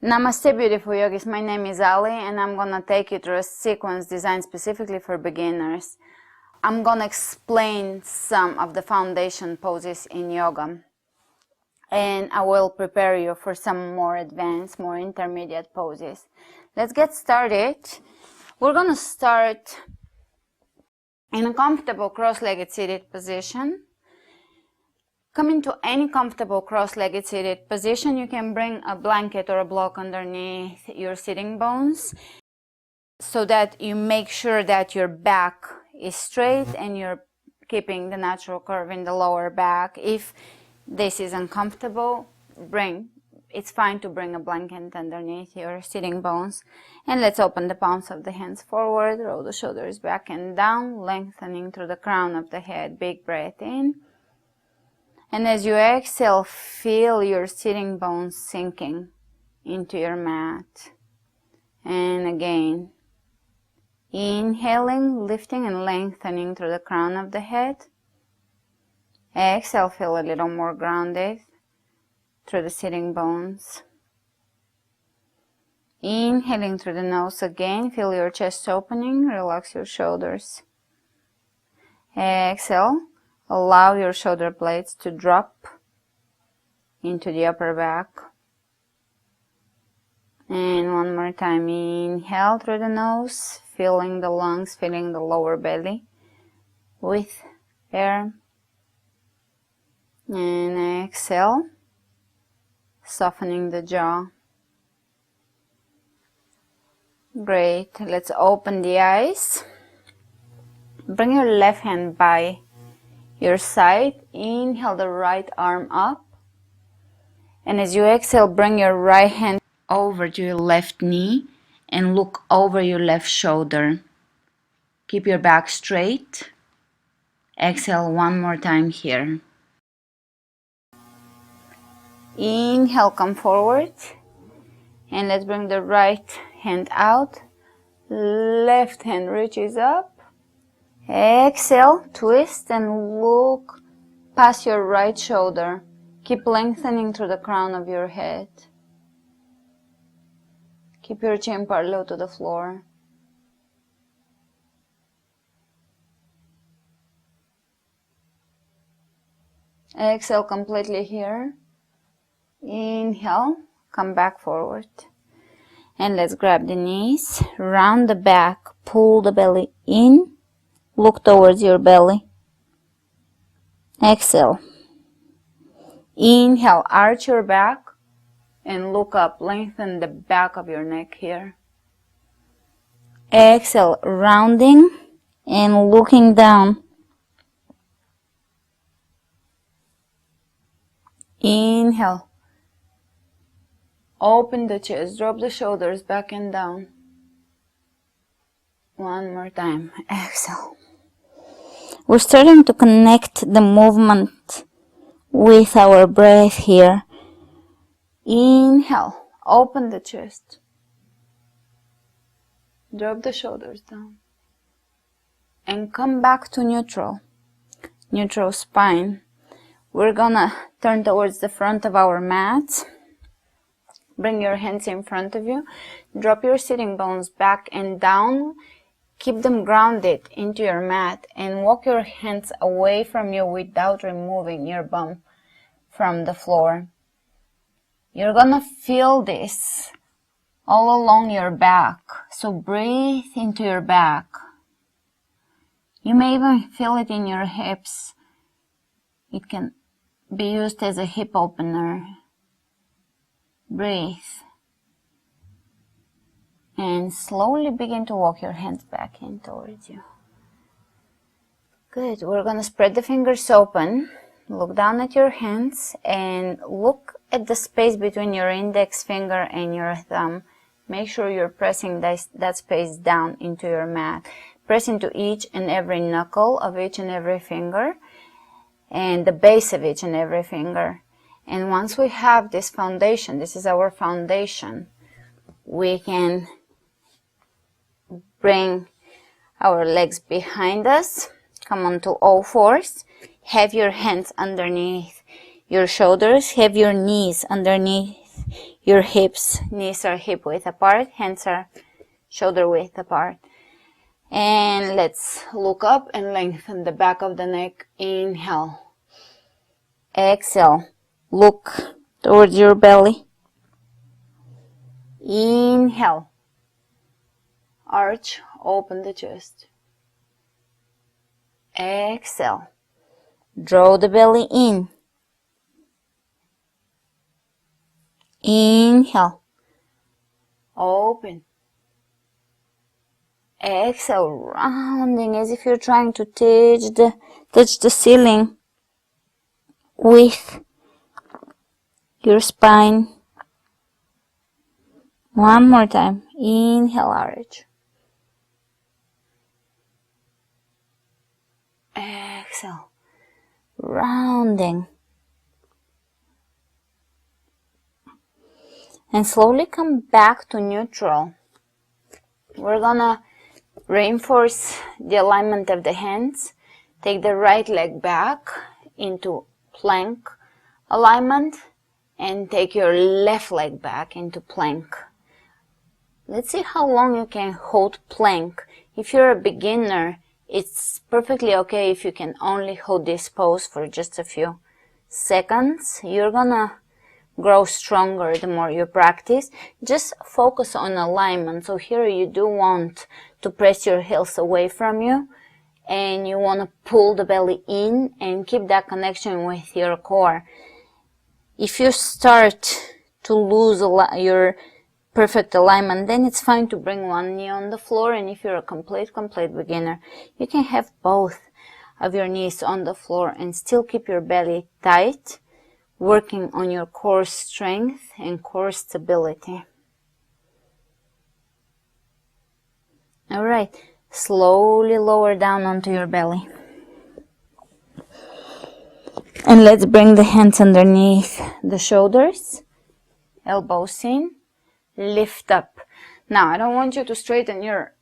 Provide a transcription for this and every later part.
Namaste, beautiful yogis. My name is Ali and I'm gonna take you through a sequence designed specifically for beginners. I'm gonna explain some of the foundation poses in yoga, and I will prepare you for some more advanced, more intermediate poses. Let's get started. We're gonna start in a comfortable cross-legged seated position. Come into any comfortable cross-legged seated position. You can bring a blanket or a block underneath your sitting bones so that you make sure that your back is straight and you're keeping the natural curve in the lower back. If this is uncomfortable, it's fine to bring a blanket underneath your sitting bones. And let's open the palms of the hands forward, roll the shoulders back and down, lengthening through the crown of the head. Big breath in. And as you exhale, feel your sitting bones sinking into your mat. And again, inhaling, lifting and lengthening through the crown of the head. Exhale, feel a little more grounded through the sitting bones. Inhaling through the nose again, feel your chest opening, relax your shoulders. Exhale. Allow your shoulder blades to drop into the upper back. And one more time, inhale through the nose, filling the lungs, filling the lower belly with air. And exhale, softening the jaw. Great, let's open the eyes. Bring your left hand by your side. Inhale the right arm up, and as you exhale, bring your right hand over to your left knee and look over your left shoulder. Keep your back straight. Exhale one more time here. Inhale, come forward, and let's bring the right hand out. Left hand reaches up. Exhale, twist and look past your right shoulder. Keep lengthening through the crown of your head. Keep your chin parallel to the floor. Exhale completely here. Inhale, come back forward. And let's grab the knees, round the back, pull the belly in. Look towards your belly. Exhale. Inhale, arch your back and look up. Lengthen the back of your neck here. Exhale, rounding and looking down. Inhale. Open the chest, drop the shoulders back and down. One more time. Exhale. We're starting to connect the movement with our breath here. Inhale, open the chest. Drop the shoulders down. And come back to neutral. Neutral spine. We're gonna turn towards the front of our mat. Bring your hands in front of you. Drop your sitting bones back and down. Keep them grounded into your mat and walk your hands away from you without removing your bum from the floor. You're gonna feel this all along your back, so breathe into your back. You may even feel it in your hips. It can be used as a hip opener. Breathe. And slowly begin to walk your hands back in towards you. Good. We're going to spread the fingers open. Look down at your hands and look at the space between your index finger and your thumb. Make sure you're pressing that space down into your mat. Press into each and every knuckle of each and every finger and the base of each and every finger. And once we have this foundation, this is our foundation, we can bring our legs behind us. Come onto all fours. Have your hands underneath your shoulders. Have your knees underneath your hips. Knees are hip width apart, hands are shoulder width apart. And let's look up and lengthen the back of the neck. Inhale. Exhale. Look towards your belly. Inhale. Arch, open the chest. Exhale. Draw the belly in. Inhale. Open. Exhale, rounding as if you're trying to touch the ceiling with your spine. One more time. Inhale, arch. Exhale, rounding. And slowly come back to neutral. We're gonna reinforce the alignment of the hands. Take the right leg back into plank alignment and take your left leg back into plank. Let's see how long you can hold plank. If you're a beginner, it's perfectly okay if you can only hold this pose for just a few seconds. You're gonna grow stronger the more you practice. Just focus on alignment. So here you do want to press your heels away from you, and you want to pull the belly in and keep that connection with your core. If you start to lose your perfect alignment, then it's fine to bring one knee on the floor, and if you're a complete beginner, you can have both of your knees on the floor and still keep your belly tight, working on your core strength and core stability. Alright, slowly lower down onto your belly. And let's bring the hands underneath the shoulders, elbows in, lift up. Now, I don't want you to straighten your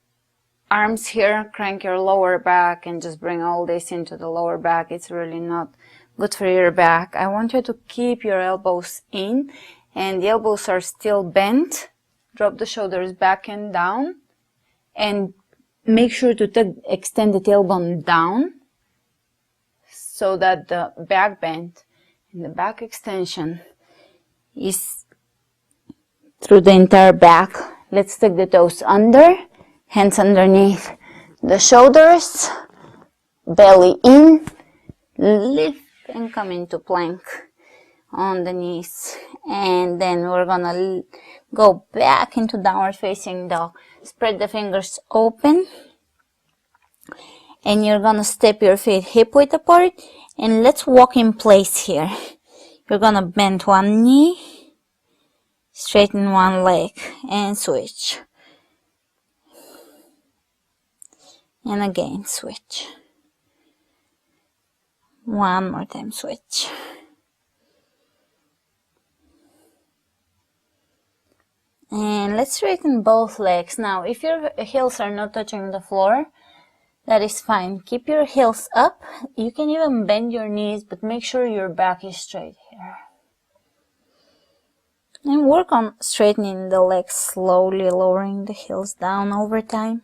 arms here, crank your lower back and just bring all this into the lower back. It's really not good for your back. I want you to keep your elbows in and the elbows are still bent. Drop the shoulders back and down and make sure to extend the tailbone down so that the back bend and the back extension is through the entire back. Let's take the toes under, hands underneath the shoulders, belly in, lift and come into plank on the knees. And then we're gonna go back into downward facing dog. Spread the fingers open and you're gonna step your feet hip width apart and let's walk in place here. You're gonna bend one knee, straighten one leg and switch. And again switch. One more time switch. And let's straighten both legs. Now, if your heels are not touching the floor, that is fine. Keep your heels up. You can even bend your knees, but make sure your back is straight here. And work on straightening the legs slowly, lowering the heels down over time.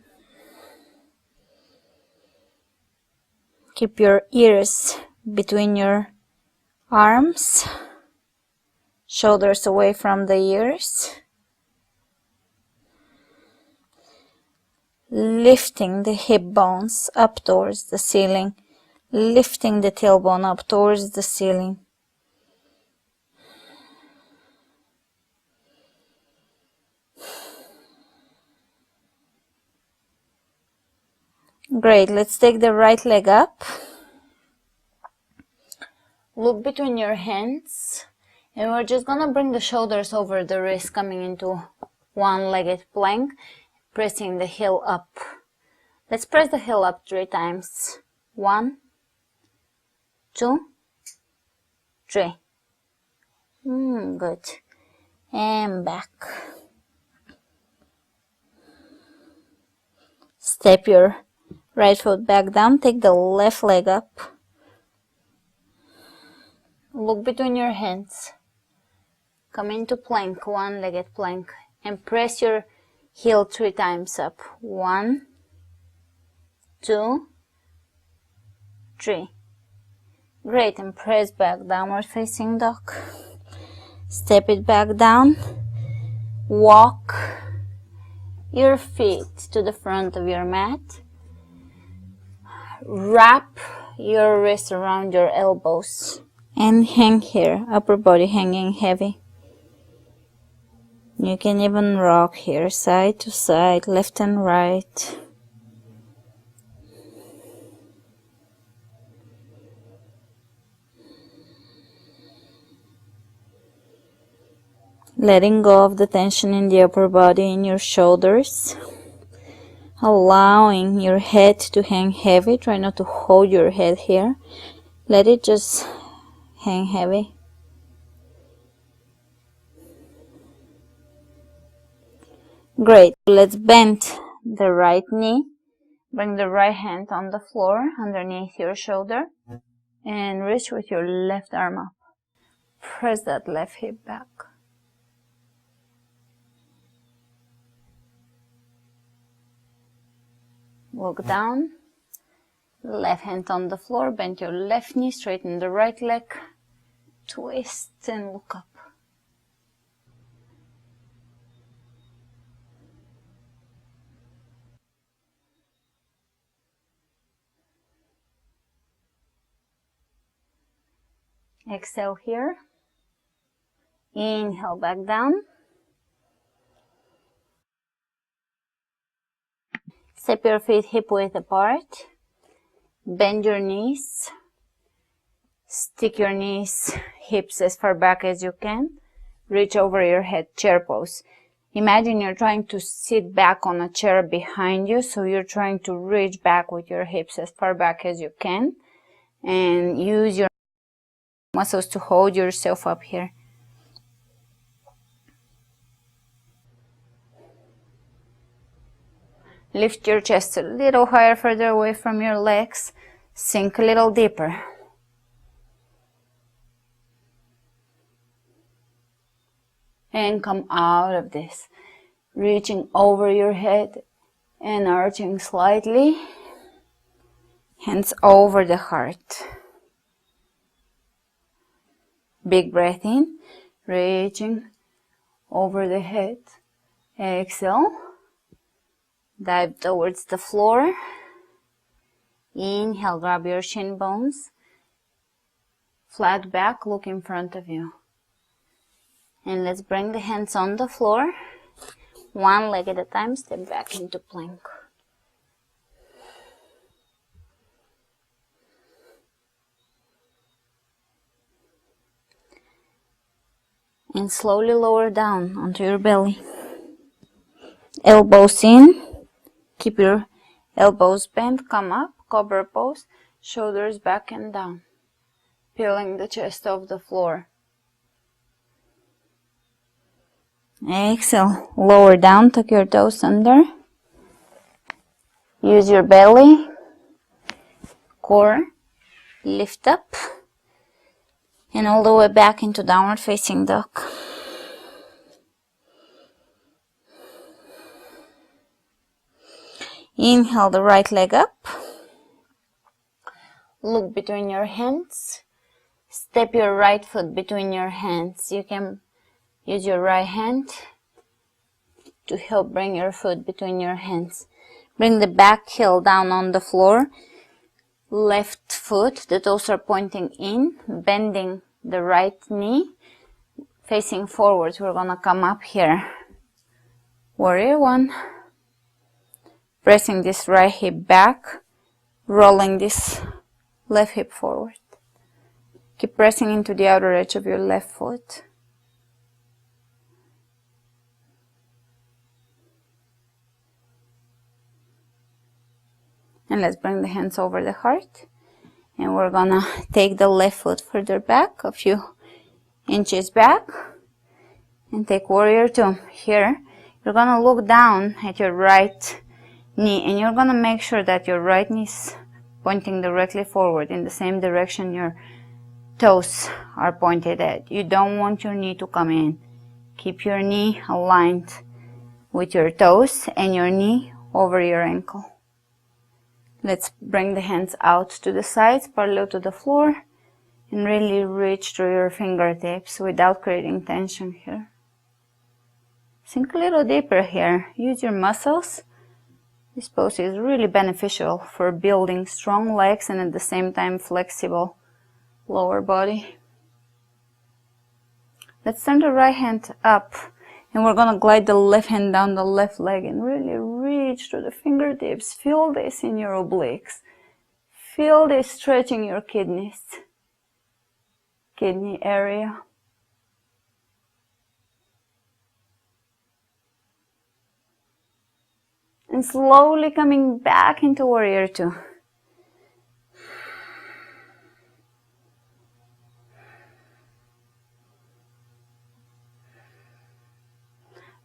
Keep your ears between your arms, shoulders away from the ears. Lifting the hip bones up towards the ceiling, lifting the tailbone up towards the ceiling. Great, let's take the right leg up. Look between your hands and we're just gonna bring the shoulders over the wrist, coming into one-legged plank. Pressing the heel up. Let's press the heel up 3 times. 1, 2, 3. Good. And back. Step your right foot back down. Take the left leg up. Look between your hands. Come into plank, one-legged plank, and press your heel 3 times up. 1, 2, 3. Great, and press back, downward facing dog. Step it back down. Walk your feet to the front of your mat. Wrap your wrists around your elbows and hang here, upper body hanging heavy. You can even rock here, side to side, left and right. Letting go of the tension in the upper body, in your shoulders. Allowing your head to hang heavy. Try not to hold your head here. Let it just hang heavy. Great. Let's bend the right knee. Bring the right hand on the floor underneath your shoulder. And reach with your left arm up. Press that left hip back. Look down, left hand on the floor, bend your left knee, straighten the right leg, twist and look up. Exhale here, inhale back down. Step your feet hip width apart, bend your knees, stick your knees, hips as far back as you can, reach over your head, chair pose. Imagine you're trying to sit back on a chair behind you, so you're trying to reach back with your hips as far back as you can, and use your muscles to hold yourself up here. Lift your chest a little higher, further away from your legs. Sink a little deeper. And come out of this. Reaching over your head and arching slightly. Hands over the heart. Big breath in. Reaching over the head. Exhale. Dive towards the floor. Inhale, grab your shin bones. Flat back, look in front of you. And let's bring the hands on the floor. One leg at a time, step back into plank. And slowly lower down onto your belly. Elbows in. Keep your elbows bent, come up, cobra pose, shoulders back and down, peeling the chest off the floor. Exhale, lower down, tuck your toes under, use your belly, core, lift up, and all the way back into downward facing dog. Inhale the right leg up. Look between your hands. Step your right foot between your hands. You can use your right hand to help bring your foot between your hands. Bring the back heel down on the floor. Left foot, the toes are pointing in, bending the right knee, facing forwards. We're gonna come up here. Warrior one. Pressing this right hip back, rolling this left hip forward. Keep pressing into the outer edge of your left foot. And let's bring the hands over the heart. And we're gonna take the left foot further back, a few inches back. And take warrior two. Here, you're gonna look down at your right knee, and you're gonna make sure that your right knee is pointing directly forward in the same direction your toes are pointed at. You don't want your knee to come in. Keep your knee aligned with your toes and your knee over your ankle. Let's bring the hands out to the sides, parallel to the floor, and really reach through your fingertips without creating tension here. Sink a little deeper here. Use your muscles. This pose is really beneficial for building strong legs and at the same time flexible lower body. Let's turn the right hand up, and we're gonna glide the left hand down the left leg and really reach through the fingertips. Feel this in your obliques. Feel this stretching your kidney area. And slowly coming back into warrior two.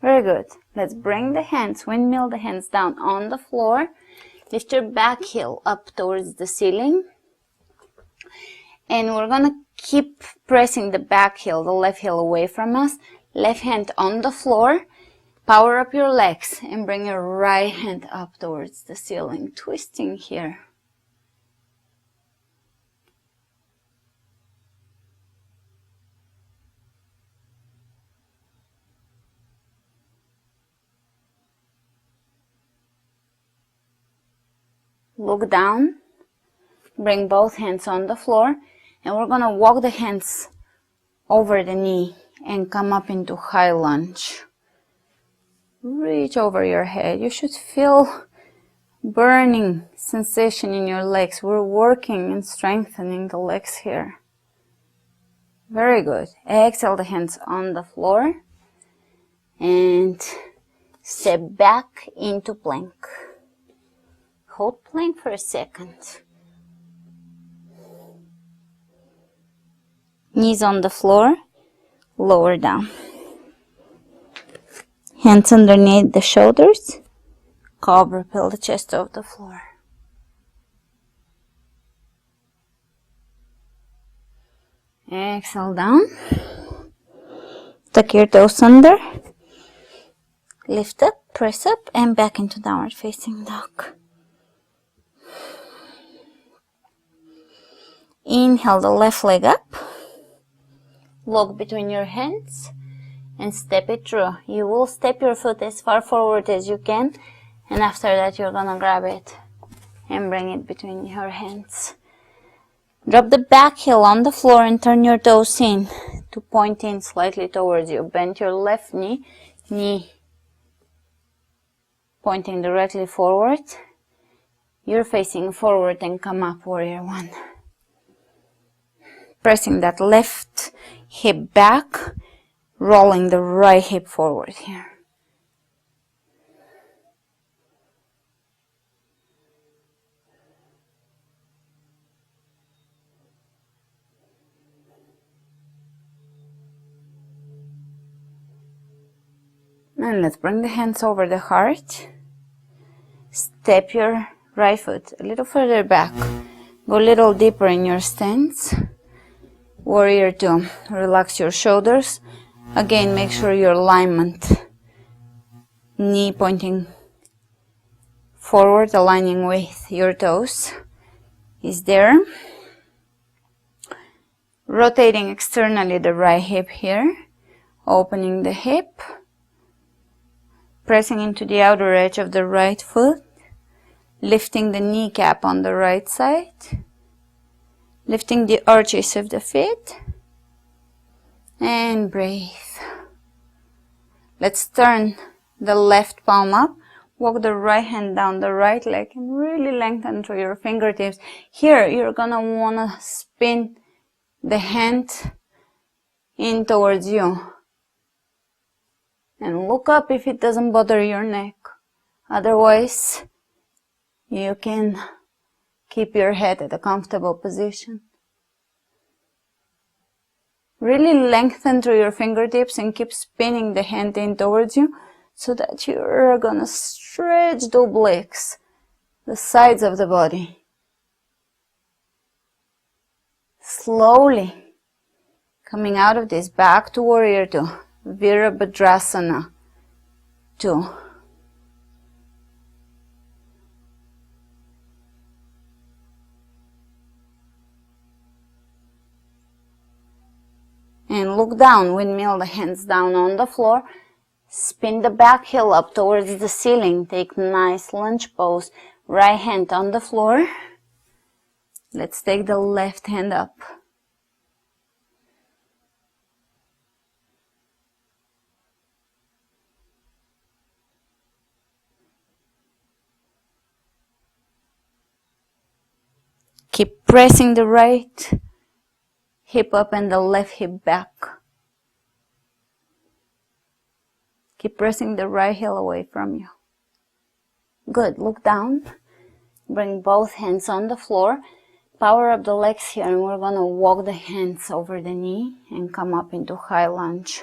Very good. Let's bring the hands, windmill the hands down on the floor. Lift your back heel up towards the ceiling. And we're gonna keep pressing the back heel, the left heel away from us. Left hand on the floor. Power up your legs and bring your right hand up towards the ceiling, twisting here. Look down, bring both hands on the floor, and we're gonna walk the hands over the knee and come up into high lunge. Reach over your head. You should feel burning sensation in your legs. We're working and strengthening the legs here. Very good. Exhale the hands on the floor and step back into plank. Hold plank for a second. Knees on the floor, lower down. Hands underneath the shoulders, cobra peel the chest off the floor. Exhale down. Tuck your toes under. Lift up, press up, and back into downward facing dog. Inhale the left leg up. Lock between your hands and step it through. You will step your foot as far forward as you can, and after that you're gonna grab it and bring it between your hands. Drop the back heel on the floor and turn your toes in to point in slightly towards you. Bend your left knee, knee pointing directly forward. You're facing forward and come up, warrior one. Pressing that left hip back, rolling the right hip forward here. And let's bring the hands over the heart. Step your right foot a little further back. Go a little deeper in your stance. Warrior two. Relax your shoulders. Again, make sure your alignment. Knee pointing forward, aligning with your toes, is there. Rotating externally the right hip here. Opening the hip. Pressing into the outer edge of the right foot, lifting the kneecap on the right side, lifting the arches of the feet, and breathe. Let's turn the left palm up, walk the right hand down the right leg, and really lengthen through your fingertips. Here, you're gonna wanna spin the hand in towards you. And look up if it doesn't bother your neck. Otherwise, you can keep your head at a comfortable position. Really lengthen through your fingertips and keep spinning the hand in towards you so that you're gonna stretch the obliques, the sides of the body. Slowly coming out of this, back to warrior two, Virabhadrasana 2. And look down, windmill the hands down on the floor. Spin the back heel up towards the ceiling. Take nice lunge pose. Right hand on the floor. Let's take the left hand up. Keep pressing the right hip up and the left hip back. Keep pressing the right heel away from you. Good. Look down. Bring both hands on the floor. Power up the legs here, and we're going to walk the hands over the knee and come up into high lunge.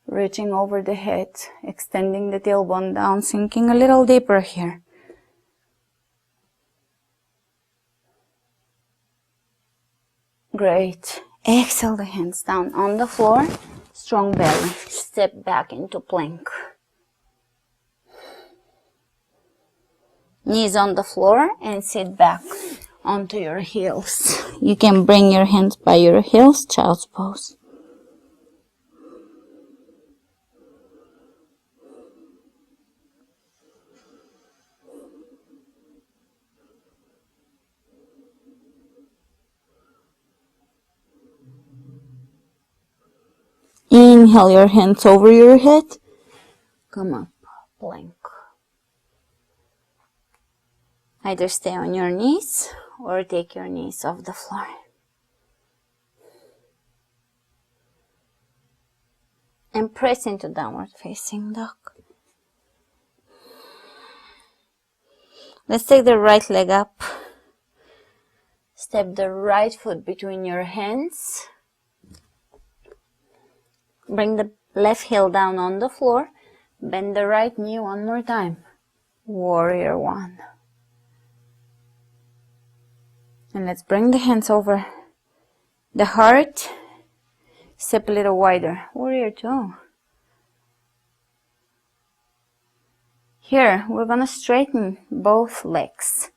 Reaching over the head, extending the tailbone down, sinking a little deeper here. Great. Exhale the hands down on the floor. Strong belly. Step back into plank. Knees on the floor and sit back onto your heels. You can bring your hands by your heels, child's pose. Inhale your hands over your head. Come up, plank. Either stay on your knees or take your knees off the floor. And press into downward facing dog. Let's take the right leg up. Step the right foot between your hands. Bring the left heel down on the floor. Bend the right knee one more time. Warrior one. And let's bring the hands over the heart. Step a little wider. Warrior two. Here, we're going to straighten both legs.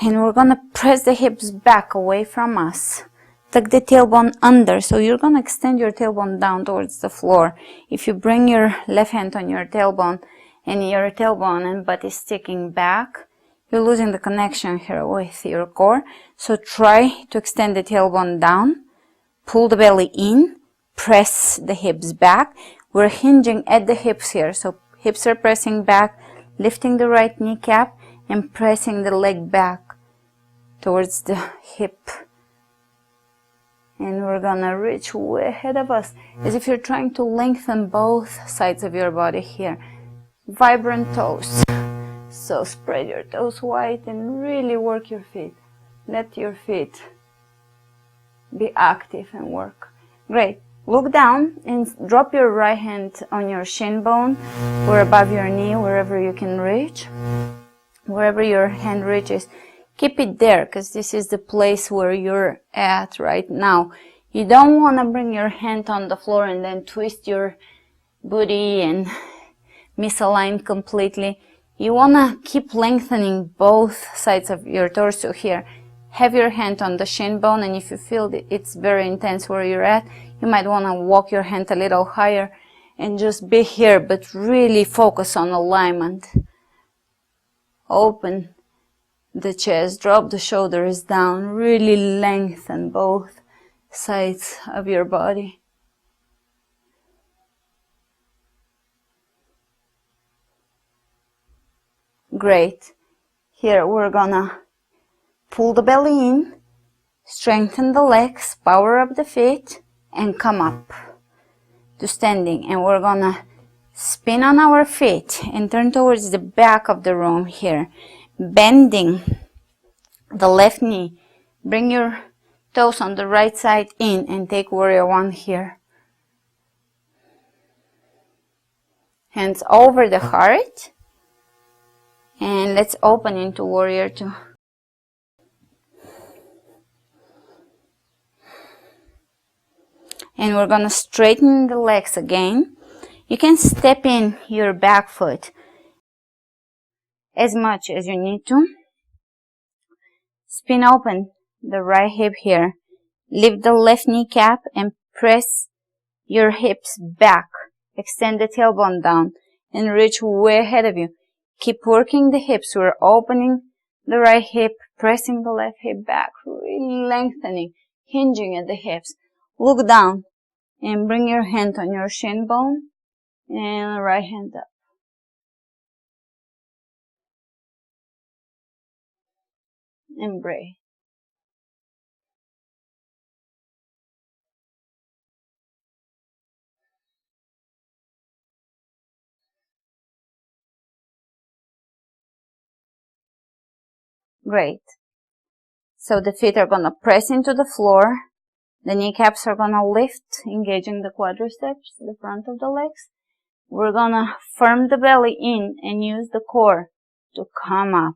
And we're going to press the hips back away from us. Tuck the tailbone under. So you're going to extend your tailbone down towards the floor. If you bring your left hand on your tailbone and butt is sticking back, you're losing the connection here with your core. So try to extend the tailbone down. Pull the belly in. Press the hips back. We're hinging at the hips here. So hips are pressing back. Lifting the right kneecap and pressing the leg back towards the hip. And we're gonna reach way ahead of us as if you're trying to lengthen both sides of your body here. Vibrant toes. So spread your toes wide and really work your feet. Let your feet be active and work. Great. Look down and drop your right hand on your shin bone or above your knee, wherever you can reach. Wherever your hand reaches, keep it there because this is the place where you're at right now. You don't want to bring your hand on the floor and then twist your booty and misalign completely. You want to keep lengthening both sides of your torso here. Have your hand on the shin bone, and if you feel that it's very intense where you're at, you might want to walk your hand a little higher and just be here, but really focus on alignment. Open the chest, drop the shoulders down, really lengthen both sides of your body. Great. Here we're gonna pull the belly in, strengthen the legs, power up the feet, and come up to standing. And we're gonna spin on our feet and turn towards the back of the room here. Bending the left knee. Bring your toes on the right side in and take warrior one here. Hands over the heart. And let's open into warrior two. And we're gonna straighten the legs again. You can step in your back foot as much as you need to. Spin open the right hip here. Lift the left kneecap and press your hips back. Extend the tailbone down and reach way ahead of you. Keep working the hips. We're opening the right hip, pressing the left hip back, really lengthening, hinging at the hips. Look down and bring your hand on your shin bone and the right hand up. And breathe. Great. So the feet are gonna press into the floor. The kneecaps are gonna lift, engaging the quadriceps, the front of the legs. We're gonna firm the belly in and use the core to come up.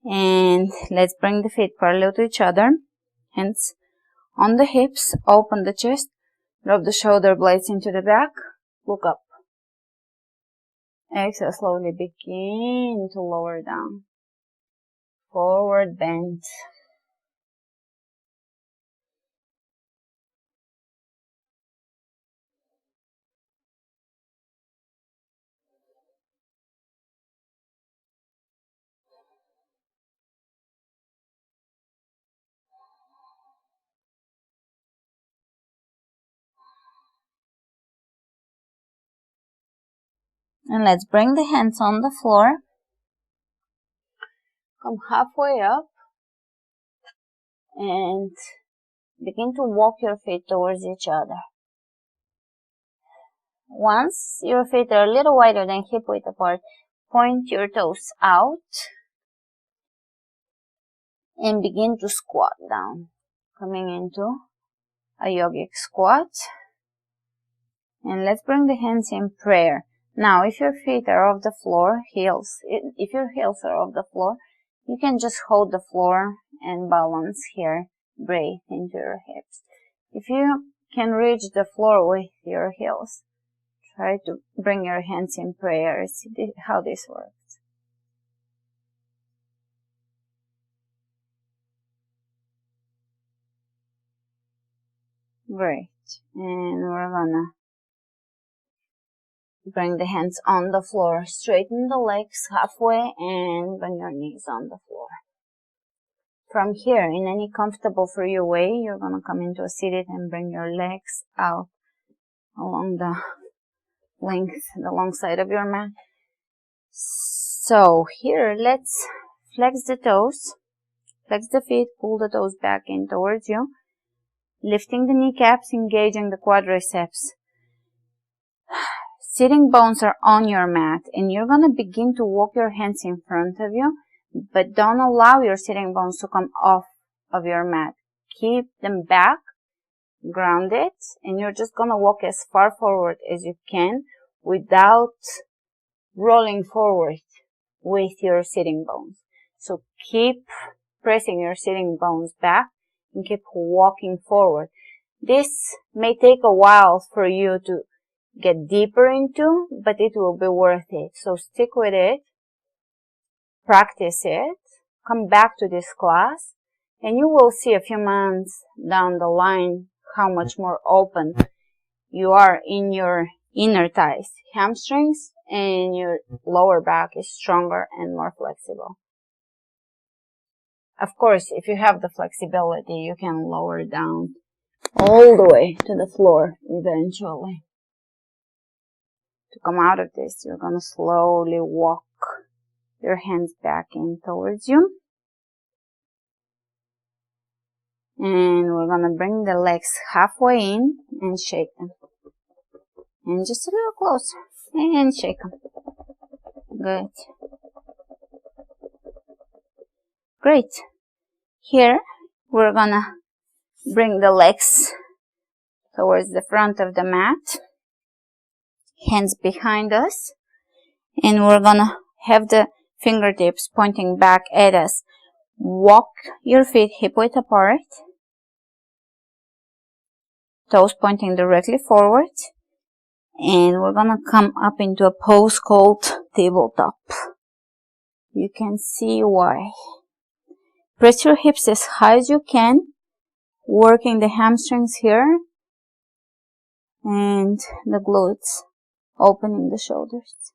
And let's bring the feet parallel to each other. Hands on the hips, open the chest, drop the shoulder blades into the back, look up. Exhale, slowly begin to lower down. Forward bend. And let's bring the hands on the floor. Come halfway up and begin to walk your feet towards each other. Once your feet are a little wider than hip width apart, point your toes out and begin to squat down, coming into a yogic squat. And let's bring the hands in prayer. Now, if your feet are off the floor, if your heels are off the floor, you can just hold the floor and balance here. Breathe into your hips. If you can reach the floor with your heels, try to bring your hands in prayer. See how this works. Great. And we're gonna bring the hands on the floor. Straighten the legs halfway and bring your knees on the floor. From here, in any comfortable for you way, you're gonna come into a seated and bring your legs out along the length, the long side of your mat. So here, let's flex the toes, flex the feet, pull the toes back in towards you, lifting the kneecaps, engaging the quadriceps. Sitting bones are on your mat, and you're gonna begin to walk your hands in front of you, but don't allow your sitting bones to come off of your mat. Keep them back, grounded, and you're just gonna walk as far forward as you can without rolling forward with your sitting bones. So keep pressing your sitting bones back and keep walking forward. This may take a while for you to get deeper into, but it will be worth it. So stick with it, practice it, come back to this class, and you will see a few months down the line how much more open you are in your inner thighs, hamstrings, and your lower back is stronger and more flexible. Of course, if you have the flexibility, you can lower down all the way to the floor eventually. To come out of this, you're going to slowly walk your hands back in towards you. And we're going to bring the legs halfway in and shake them. And just a little closer. And shake them. Good. Great. Here, we're going to bring the legs towards the front of the mat. Hands behind us, and we're gonna have the fingertips pointing back at us. Walk your feet hip width apart. toes pointing directly forward. And we're gonna come up into a pose called tabletop. You can see why. Press your hips as high as you can, working the hamstrings here and the glutes, opening the shoulders.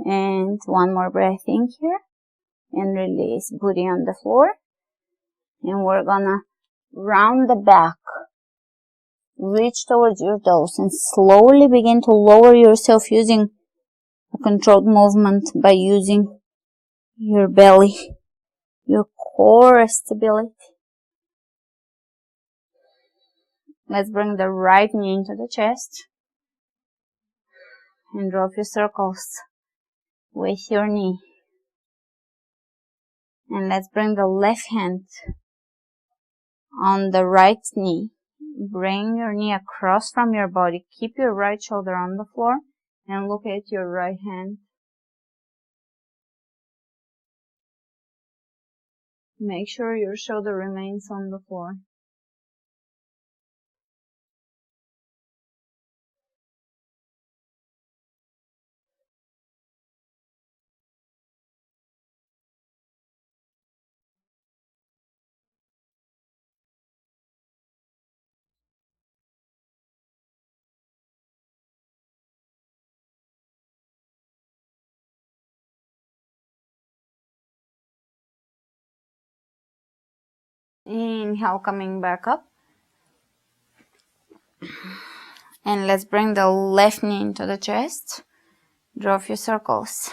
And one more breath in here and release, booty on the floor. And we're gonna round the back, reach towards your toes and slowly begin to lower yourself using a controlled movement by using your belly, your core stability. Let's bring the right knee into the chest and draw a few circles with your knee. And let's bring the left hand on the right knee. Bring your knee across from your body. Keep your right shoulder on the floor and look at your right hand. Make sure your shoulder remains on the floor. Inhale, coming back up. And let's bring the left knee into the chest. Draw a few circles.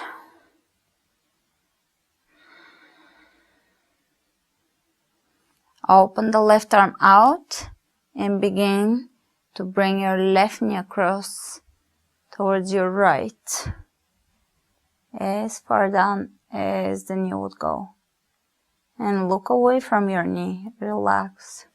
Open the left arm out and begin to bring your left knee across towards your right, as far down as the knee would go. And look away from your knee. Relax.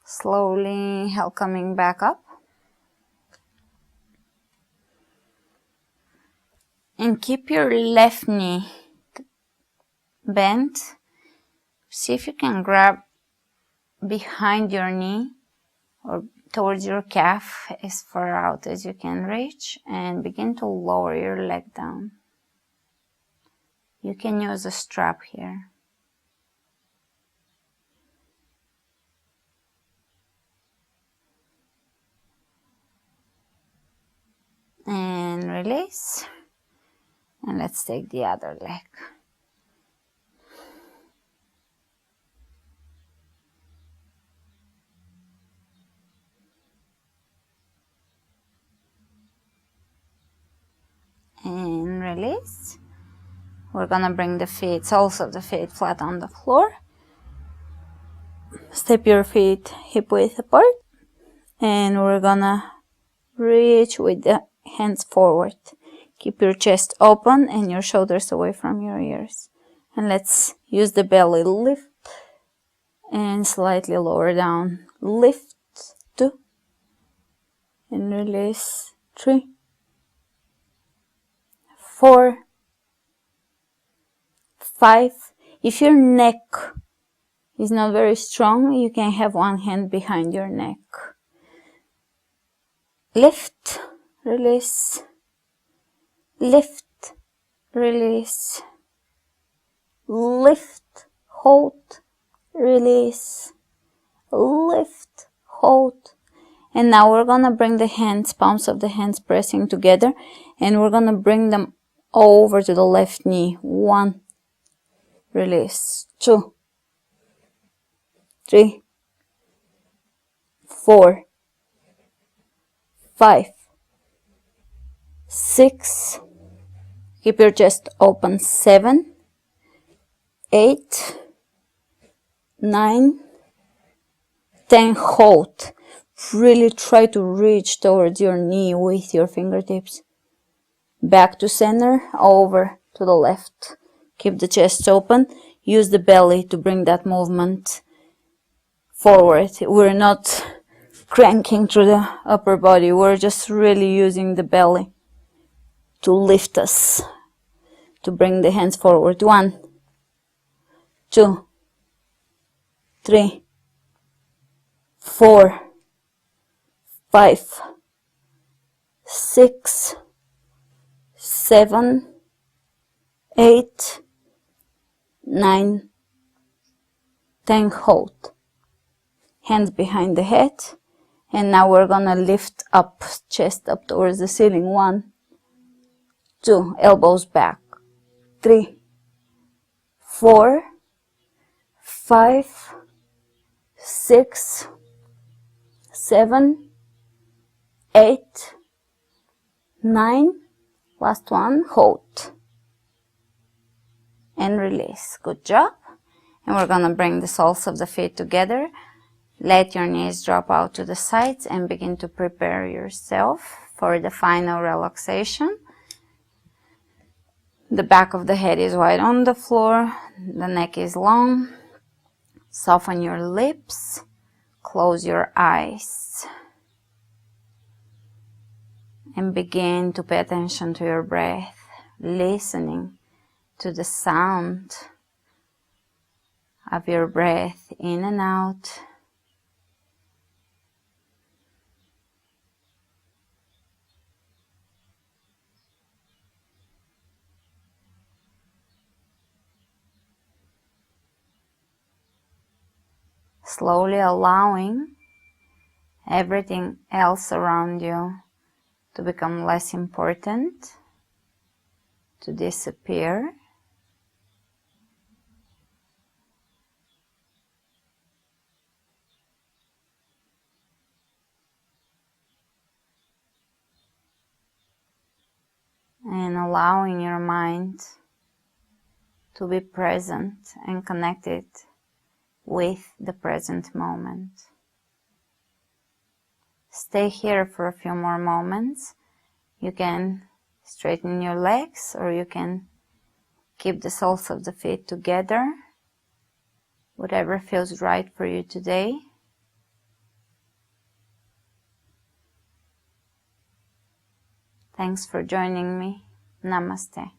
Slowly inhale, coming back up. And keep your left knee bent. See if you can grab behind your knee or towards your calf as far out as you can reach, and begin to lower your leg down. You can use a strap here. And release. And let's take the other leg. And release. We're gonna bring the feet, soles of the feet flat on the floor. Step your feet hip width apart. And we're gonna reach with the hands forward. Keep your chest open and your shoulders away from your ears. And let's use the belly. Lift and slightly lower down. Lift, 2. And release, 3, 4, 5. If your neck is not very strong, you can have one hand behind your neck. Lift, release, lift, release, lift, hold, release, lift, hold. And now we're gonna bring the hands, palms of the hands pressing together, and we're gonna bring them over to the left knee. 1, release, 2, 3, 4, 5, 6, keep your chest open, 7, 8, 9, Then hold. Really try to reach towards your knee with your fingertips. Back to center, over to the left. Keep the chest open. Use the belly to bring that movement forward. We're not cranking through the upper body. We're just really using the belly to lift us, to bring the hands forward. 1, 2, 3, 4, 5, 6, 7, 8, 9, 10. Hold. Hands behind the head. And now we're gonna lift up, chest up towards the ceiling. 1, 2, elbows back. 3, 4, 5, 6, 7, 8, 9. Last one. Hold. And release. Good job. And we're gonna bring the soles of the feet together. Let your knees drop out to the sides and begin to prepare yourself for the final relaxation. The back of the head is wide on the floor. The neck is long. Soften your lips. Close your eyes. And begin to pay attention to your breath, listening to the sound of your breath in and out. Slowly allowing everything else around you to become less important, to disappear. And allowing your mind to be present and connected with the present moment. Stay here for a few more moments. You can straighten your legs, or you can keep the soles of the feet together. Whatever feels right for you today. Thanks for joining me. Namaste.